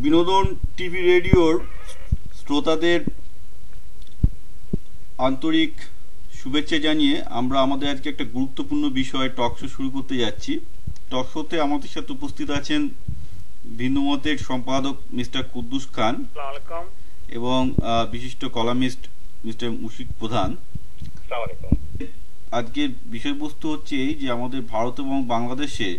বিনোদন টিভি রেডিওর শ্রোতাদের আন্তরিক শুভেচ্ছা জানিয়ে আমরা আমাদের আজকে একটা গুরুত্বপূর্ণ বিষয় টক শো শুরু করতে যাচ্ছি। টক শোতে আমাদের সাথে উপস্থিত আছেন ভিন্নমতের সম্পাদক মিস্টার কুদ্দুস খান এবং বিশিষ্ট কলামিস্ট মিস্টার মুশিক প্রধান। আজকের বিষয়বস্তু হচ্ছে এই যে আমাদের ভারত এবং বাংলাদেশে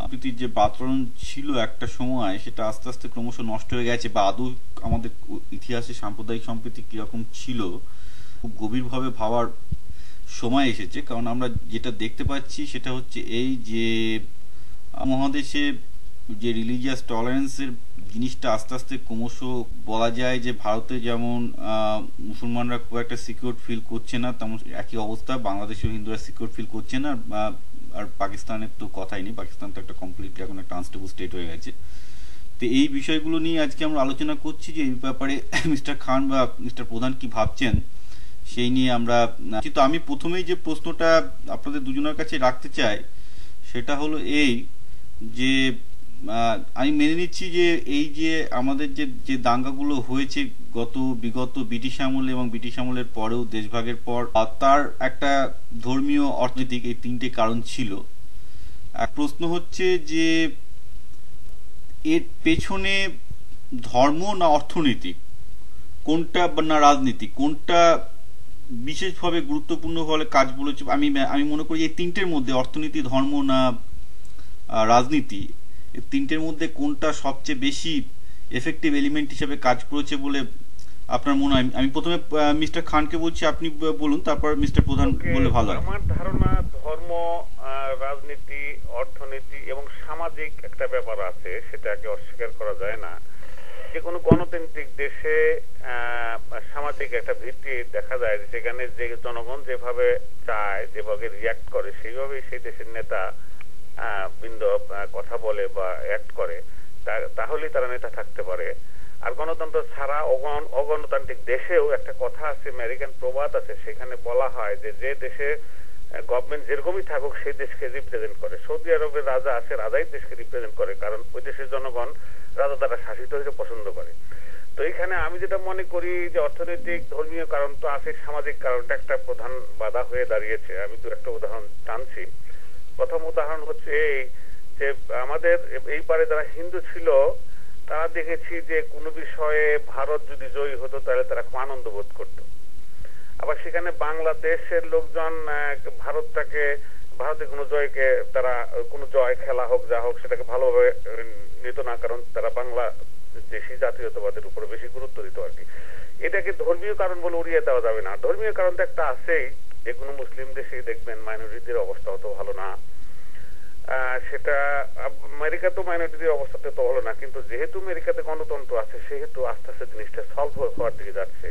প্রীতির যে বাতাবরণ ছিল একটা সময়, সেটা আস্তে আস্তে ক্রমশ নষ্ট হয়ে গেছে, বা আদৌ আমাদের ইতিহাসে সাম্প্রদায়িক সম্প্রীতি কিরকম ছিল খুব গভীরভাবে ভাবার সময় এসেছে। কারণ আমরা যেটা দেখতে পাচ্ছি সেটা হচ্ছে এই যে মহাদেশে যে রিলিজিয়াস টলারেন্সের জিনিসটা আস্তে আস্তে ক্রমশ বলা যায় যে ভারতে যেমন মুসলমানরা খুব একটা সিকিউর ফিল করছে না, তেমন একই অবস্থা বাংলাদেশেও হিন্দুরা সিকিউর ফিল করছে না। আর পাকিস্তানের তো কথাই নেই, পাকিস্তান তো একটা কমপ্লিটলি এখন একটা আনস্টেবল স্টেট হয়ে গেছে। তো এই বিষয়গুলো নিয়ে আজকে আমরা আলোচনা করছি যে এই ব্যাপারে মিস্টার খান বা মিস্টার প্রধান কি ভাবছেন সেই নিয়ে আমরা। কিন্তু আমি প্রথমেই যে প্রশ্নটা আপনাদের দুজনের কাছে রাখতে চাই সেটা হলো এই যে আমি মেনে নিচ্ছি যে এই যে আমাদের যে দাঙ্গাগুলো হয়েছে বিগত ব্রিটিশ আমলে এবং ব্রিটিশ আমলের পরেও দেশভাগের পর, তার একটা ধর্মীয়, অর্থনৈতিক এই তিনটে কারণ ছিল। এক প্রশ্ন হচ্ছে যে এর পেছনে ধর্ম না অর্থনৈতিক কোনটা, না রাজনীতি কোনটা বিশেষভাবে গুরুত্বপূর্ণ বলে কাজ বলেছে? আমি মনে করি এই তিনটের মধ্যে, অর্থনীতি, ধর্ম না রাজনীতি, এই তিনটের মধ্যে কোনটা সবচেয়ে বেশি এফেক্টিভ এলিমেন্ট হিসেবে কাজ করেছে বলে আপনার মনে হয়? আমি প্রথমে মিস্টার খানকে বলছি, আপনি বলুন, তারপর মিস্টার প্রধান বলে ভালো হয়। আমার ধারণা ধর্ম, রাজনীতি, অর্থনীতি এবং সামাজিক একটা ব্যাপার আছে, সেটাকে অস্বীকার করা যায় না। যে কোনো গণতান্ত্রিক দেশে সামাজিক একটা ভিত্তি দেখা যায়, সেখানে যে জনগণ যেভাবে চায়, যেভাবে রিয়াক্ট করে, সেইভাবেই সেই দেশের নেতা বৃন্দ কথা বলে বা অ্যাক্ট করে, তাহলেই তারা নেতা থাকতে পারে। আর গণতন্ত্র ছাড়া অগণতান্ত্রিক দেশেও একটা কথা আছে, আমেরিকান প্রবাদ আছে, সেখানে বলা হয় যে যে দেশে গভর্নমেন্ট যেরকমই থাকুক সেই দেশকে রিপ্রেজেন্ট করে। সৌদি আরবের রাজা আছে, রাজাই দেশকে রিপ্রেজেন্ট করে, কারণ ওই দেশের জনগণ রাজা দ্বারা শাসিত হইতে পছন্দ করে। তো এইখানে আমি যেটা মনে করি যে অর্থনৈতিক, ধর্মীয় কারণ তো আছে, সামাজিক কারণটা একটা প্রধান বাধা হয়ে দাঁড়িয়েছে। আমি দু একটা উদাহরণ টানছি। প্রথম উদাহরণ হচ্ছে এই যে আমাদের এই পারে যারা হিন্দু ছিল তারা দেখেছি যে কোনো বিষয়ে ভারত যদি জয়ী হতো তাহলে তারা খুব আনন্দ বোধ করত। আবার সেখানে বাংলাদেশের লোকজন ভারতের কোনো জয়কে, তারা কোনো জয়, খেলা হোক যা হোক, সেটাকে ভালোভাবে নিত না, কারণ তারা বাংলাদেশি জাতীয়তাবাদের উপরে বেশি গুরুত্ব দিত আর কি। এটাকে ধর্মীয় কারণ বলে উড়িয়ে দেওয়া যাবে না। ধর্মীয় কারণটা একটা আছেই, যে কোনো মুসলিম দেশেই দেখবেন মাইনরিটির অবস্থা অত ভালো না। সেটা আমেরিকা তো মাইনরিটির অবস্থাতে তো ভালো না, কিন্তু যেহেতু আমেরিকাতে গণতন্ত্র আছে সেহেতু আস্তে আস্তে জিনিসটা সলভ হওয়ার দিকে যাচ্ছে।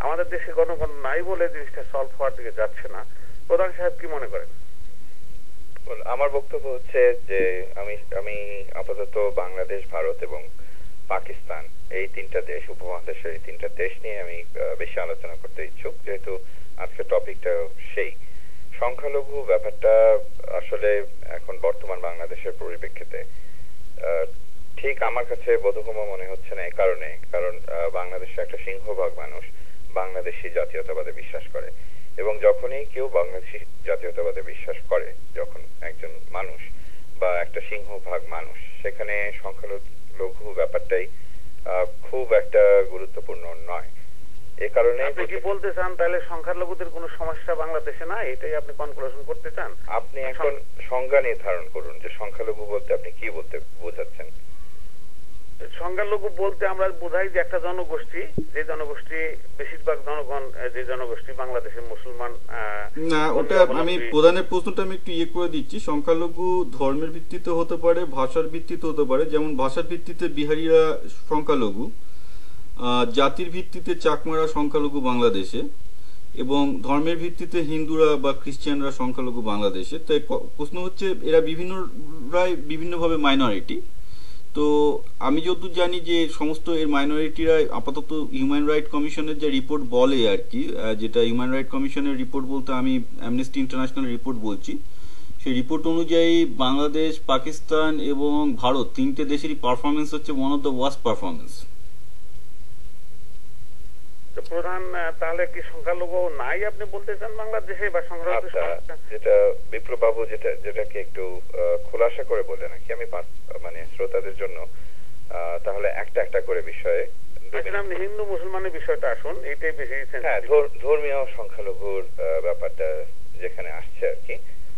আমাদের দেশে গণতন্ত্র নাই বলে জিনিসটা সলভ হওয়ার দিকে যাচ্ছে না। প্রধান সাহেব কি মনে করেন? আমার বক্তব্য হচ্ছে যে আমি আপাতত বাংলাদেশ, ভারত এবং পাকিস্তান, এই তিনটা দেশ, উপমহাদেশের এই তিনটা দেশ নিয়ে আমি বেশি আলোচনা করতে ইচ্ছুক, যেহেতু আজকের টপিকটা সেই সংখ্যালঘু ব্যাপারটা। আসলে এখন বর্তমান বাংলাদেশের পরিপ্রেক্ষিতে ঠিক আমার কাছে বোধগম্য মনে হচ্ছে না, কারণ বাংলাদেশে একটা সিংহভাগ মানুষ বাংলাদেশি জাতীয়তাবাদে বিশ্বাস করে, এবং যখনই কেউ বাংলাদেশি জাতীয়তাবাদে বিশ্বাস করে, যখন একজন মানুষ বা একটা সিংহভাগ মানুষ, সেখানে সংখ্যালঘু ব্যাপারটাই খুব একটা গুরুত্বপূর্ণ নয়। এই কারণে আপনি কি বলতে চান তাহলে সংখ্যালঘুদের কোনো সমস্যা বাংলাদেশে না, এটাই আপনি কনক্লুশন করতে চান? আপনি এখন সংজ্ঞা নির্ধারণ করুন যে সংখ্যালঘু বলতে আপনি কি বলতে বোঝাচ্ছেন। সংখ্যালঘু বলতে আমরা বোঝাই যে একটা জনগোষ্ঠী, যে জনগোষ্ঠী বেশিরভাগ জনগণ, যে জনগোষ্ঠী বাংলাদেশের মুসলমান না। ওটা আমি প্রধানের প্রশ্নটা আমি একটু করে দিচ্ছি। সংখ্যালঘু ধর্মের ভিত্তিতে হতে পারে, ভাষার ভিত্তিতে হতে পারে, যেমন ভাষার ভিত্তিতে বিহারিরা সংখ্যালঘু, জাতির ভিত্তিতে চাকমারা সংখ্যালঘু বাংলাদেশে, এবং ধর্মের ভিত্তিতে হিন্দুরা বা খ্রিস্টানরা সংখ্যালঘু বাংলাদেশে। তো প্রশ্ন হচ্ছে এরা বিভিন্নভাবে মাইনরিটি। তো আমি যতদূর জানি যে সমস্ত এর মাইনরিটিরা আপাতত হিউম্যান রাইট কমিশনের যে রিপোর্ট বলে আর কি, যেটা হিউম্যান রাইট কমিশনের রিপোর্ট বলতে আমি অ্যামনেস্টি ইন্টারন্যাশনাল রিপোর্ট বলছি, সেই রিপোর্ট অনুযায়ী বাংলাদেশ, পাকিস্তান এবং ভারত তিনটে দেশেরই পারফরমেন্স হচ্ছে one of the worst performance. তো প্রধান তাহলে কি সংখ্যালঘু নাই আপনি বলতে চান বাংলাদেশে, বা সংখ্যালঘু আচ্ছা, যেটা বিপ্লব বাবু যেটাকে একটু খোলাসা করে বলে নাকি আমি মানে শ্রোতাদের জন্য তাহলে একটা একটা করে বিষয়ে আপনি হিন্দু মুসলমানের বিষয়টা আসুন, এটাই বেশি। হ্যাঁ, ধর্মীয় সংখ্যালঘুর ব্যাপারটা যেখানে আসছে আর কি।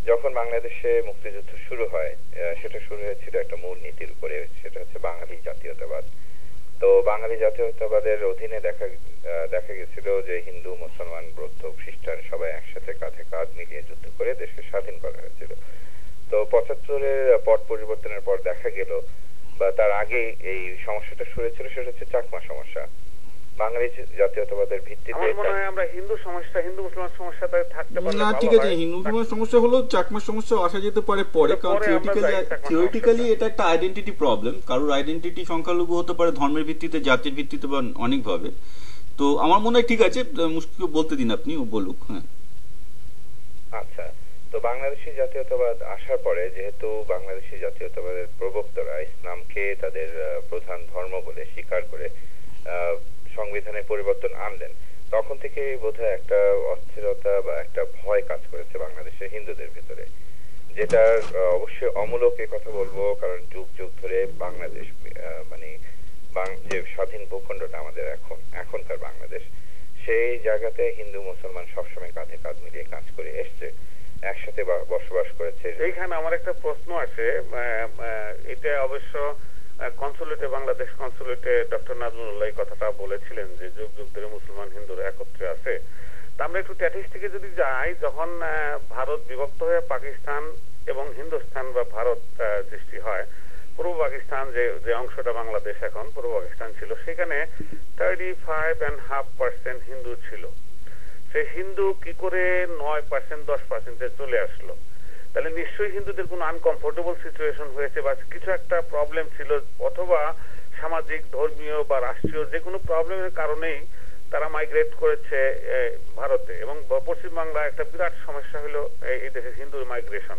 যখন বাংলাদেশে মুক্তিযুদ্ধ শুরু হয় সেটা শুরু হয়েছিল একটা মূল নীতির উপরে, সেটা হচ্ছে বাঙালি জাতীয়তাবাদ। তো বাঙালি জাতীয়তাবাদের অধীনে দেখা গেছিল যে হিন্দু, মুসলমান, বৌদ্ধ, খ্রিস্টান সবাই একসাথে কাঁধে কাঁধ মিলিয়ে যুদ্ধ করে দেশকে স্বাধীন করা হয়েছিল। তো ৭৫-এর পট পরিবর্তনের পর দেখা গেল, বা তার আগে এই সমস্যাটা শুরু হয়েছিল, সেটা হচ্ছে চাকমা সমস্যা। বাঙালি জাতীয়তাবাদের ভিত্তিতে আমার মনে হয় আমরা হিন্দু সমস্যা, হিন্দু মুসলমান সমস্যাটা থাকতে পারলে না, ঠিক আছে, হিন্দু মুসলমান সমস্যা হলো, চাকমা সমস্যা আসা যেতে পারে পরে, কারণ থিওরিটিক্যালি এটা একটা আইডেন্টিটি প্রবলেম। কারোর আইডেন্টিটি সংখ্যালঘু হতে পারে ধর্মের ভিত্তিতে, জাতির ভিত্তিতে, বা অনেকভাবে। তো আমার মনে হয় ঠিক আছে, মুশকিল বলতে দিন, আপনি বলুক। হ্যাঁ, আচ্ছা। তো বাংলাদেশি জাতীয়তাবাদ আসার পরে, যেহেতু বাংলাদেশি জাতীয়তাবাদের প্রবক্তারা ইসলামকে তাদের প্রধান ধর্ম বলে স্বীকার করে সংবিধানের পরিবর্তন আনলেন, তখন থেকে বোধহয় একটা অস্থিরতা বা একটা ভয় কাজ করেছে বাংলাদেশের হিন্দুদের ভিতরে, যেটা অবশ্যই অমূলক কথা বলবো, কারণ যুগ যুগ ধরে বাংলাদেশ মানে যে স্বাধীন ভূখণ্ডটা আমাদের এখনকার বাংলাদেশ, সেই জায়গাতে হিন্দু মুসলমান সবসময় কাঁধে কাঁধ মিলিয়ে কাজ করে এসছে, একসাথে বসবাস করেছে। এইখানে আমার একটা প্রশ্ন আছে, এটা অবশ্য কনসুলেটে, বাংলাদেশ কনসুলেটে ডক্টর নাজমুল্লাহ এই কথাটা বলেছিলেন যে যুগ যুগ ধরে মুসলমান হিন্দুরা একত্রে আছে। তা আমরা একটু স্ট্যাটিস্টিকে যদি যাই, যখন ভারত বিভক্ত হয়ে পাকিস্তান এবং হিন্দুস্তান বা ভারত সৃষ্টি হয়, পূর্ব পাকিস্তান যে অংশটা বাংলাদেশ এখন পূর্ব পাকিস্তান ছিল, সেখানে 35.5% হিন্দু ছিল। সেই হিন্দু কি করে 9%, 10% চলে আসলো? তাহলে নিশ্চয়ই হিন্দুদের কোনো আনকমফোর্টেবল সিচুয়েশন হয়েছে, বা কিছু একটা প্রবলেম ছিল, অথবা সামাজিক, ধর্মীয় বা রাষ্ট্রীয় যে কোনো প্রবলেমের কারণেই তারা মাইগ্রেট করেছে ভারতে। এবং পশ্চিমবাংলা একটা বিরাট সমস্যা হলো এই দেশের হিন্দুর মাইগ্রেশন।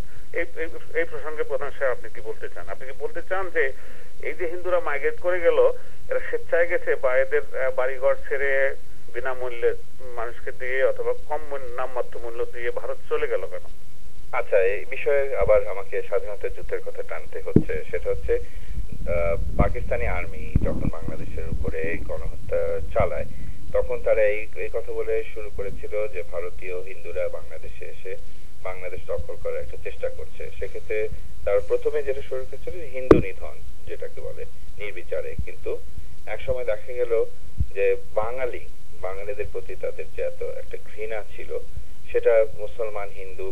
এই প্রসঙ্গে প্রধান সাহেব আপনি কি বলতে চান? আপনি কি বলতে চান যে এই যে হিন্দুরা মাইগ্রেট করে গেল, এরা স্বেচ্ছায় গেছে, বা এদের বাড়িঘর ছেড়ে বিনামূল্যে মানুষকে দিয়ে অথবা কম নামমাত্র মূল্য দিয়ে ভারত চলে গেল কেন? আচ্ছা, এই বিষয়ে আবার আমাকে স্বাধীনতা যুদ্ধের কথা টানতে হচ্ছে। সেটা হচ্ছে পাকিস্তানি আর্মি যখন বাংলাদেশের উপরে গণহত্যা চালায়, তখন তারা এই কথা বলে শুরু করেছিল যে ভারতীয় হিন্দুরা বাংলাদেশে এসে বাংলাদেশ দখল করার একটা চেষ্টা করছে। সেক্ষেত্রে তার প্রথমে যেটা শুরু করেছিল হিন্দু নিধন, যেটাকে বলে নির্বিচারে। কিন্তু একসময় দেখা গেল যে বাঙালিদের প্রতি তাদের যে এত একটা ঘৃণা ছিল, সেটা মুসলমান, হিন্দু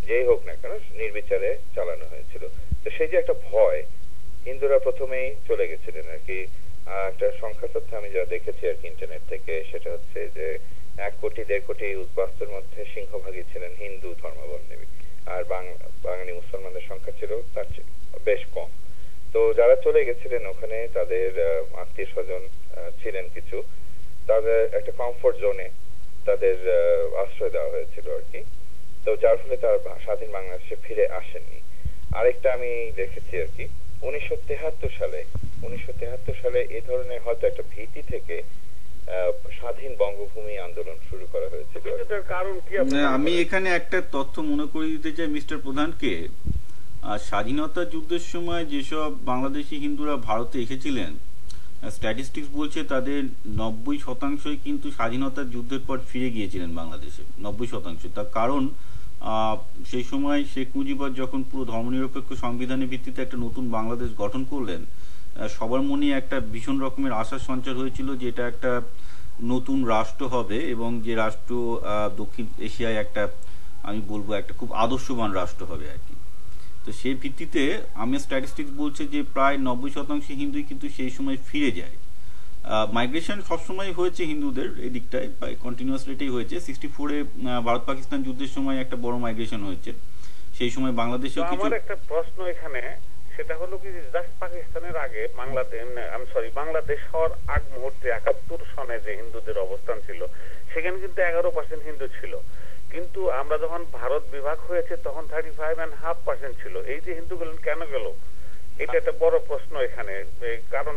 যেই হোক না কেন নির্বিচারে চালানো হয়েছিল। তো সেই যে একটা ভয়, হিন্দুরা প্রথমেই চলে গেছিলেন আর কি। একটা সংখ্যা তথ্য আমি যা দেখেছি আর কি ইন্টারনেট থেকে, সেটা হচ্ছে যে 1 কোটি 1.5 কোটি উদ্বাস্তুর মধ্যে সিংহভাগই ছিলেন হিন্দু ধর্মাবলম্বী, আর বাঙালি মুসলমানদের সংখ্যা ছিল তার বেশ কম। তো যারা চলে গেছিলেন ওখানে, তাদের আত্মীয় স্বজন ছিলেন কিছু, তাদের একটা কমফোর্ট জোনে তাদের আশ্রয় দেওয়া হয়েছিল আর কি। তো যার ফলে তার স্বাধীন বাংলাদেশে ফিরে আসেননি। আরেকটা আমি দেখেছি আর কি 1973 সালে এই ধরনের হয়তো একটা ভীতি থেকে স্বাধীন বঙ্গভূমি আন্দোলন শুরু করা হয়েছিল। কারণ কি? আমি এখানে একটা তথ্য মনে করে দিতে চাই মিস্টার প্রধানকে। স্বাধীনতা যুদ্ধের সময় যেসব বাংলাদেশি হিন্দুরা ভারতে এসেছিলেন, স্ট্যাটিস্টিক্স বলছে তাদের 90%ই কিন্তু স্বাধীনতার যুদ্ধের পর ফিরে গিয়েছিলেন বাংলাদেশে। 90%। তার কারণ সেই সময় শেখ মুজিবুর যখন পুরো ধর্মনিরপেক্ষ সংবিধানের ভিত্তিতে একটা নতুন বাংলাদেশ গঠন করলেন, সবার মনে একটা ভীষণ রকমের আশার সঞ্চার হয়েছিল যে এটা একটা নতুন রাষ্ট্র হবে, এবং যে রাষ্ট্র দক্ষিণ এশিয়ায় একটা, আমি বলবো একটা খুব আদর্শবান রাষ্ট্র হবে আর কি। তো সেই ভিত্তিতে আমি স্ট্যাটিস্টিক্স বলছে যে প্রায় 90% হিন্দুই কিন্তু সেই সময় ফিরে যায়। মাইগ্রেশন সবসময় হয়েছে হিন্দুদের এই দিকটায়, কন্টিনিউয়াস রেটেই হয়েছে। 64-এ ভারত পাকিস্তান যুদ্ধের সময় একটা বড় মাইগ্রেশন হয়েছে, সেই সময় বাংলাদেশেও কিছু। আমার একটা প্রশ্ন এখানে, সেটা হলো কি, জাস্ট পাকিস্তানের আগে বাংলাদেশ হওয়ার আগ মুহূর্তে 71 সনে যে হিন্দুদের অবস্থান ছিল, সেখানে কিন্তু 11% হিন্দু ছিল। কিন্তু আমরা যখন ভারত বিভাগ হয়েছে তখন 35.5% ছিল। এই যে হিন্দু গেলেন কেন গেল, এটা একটা বড় প্রশ্ন এখানে। কারণ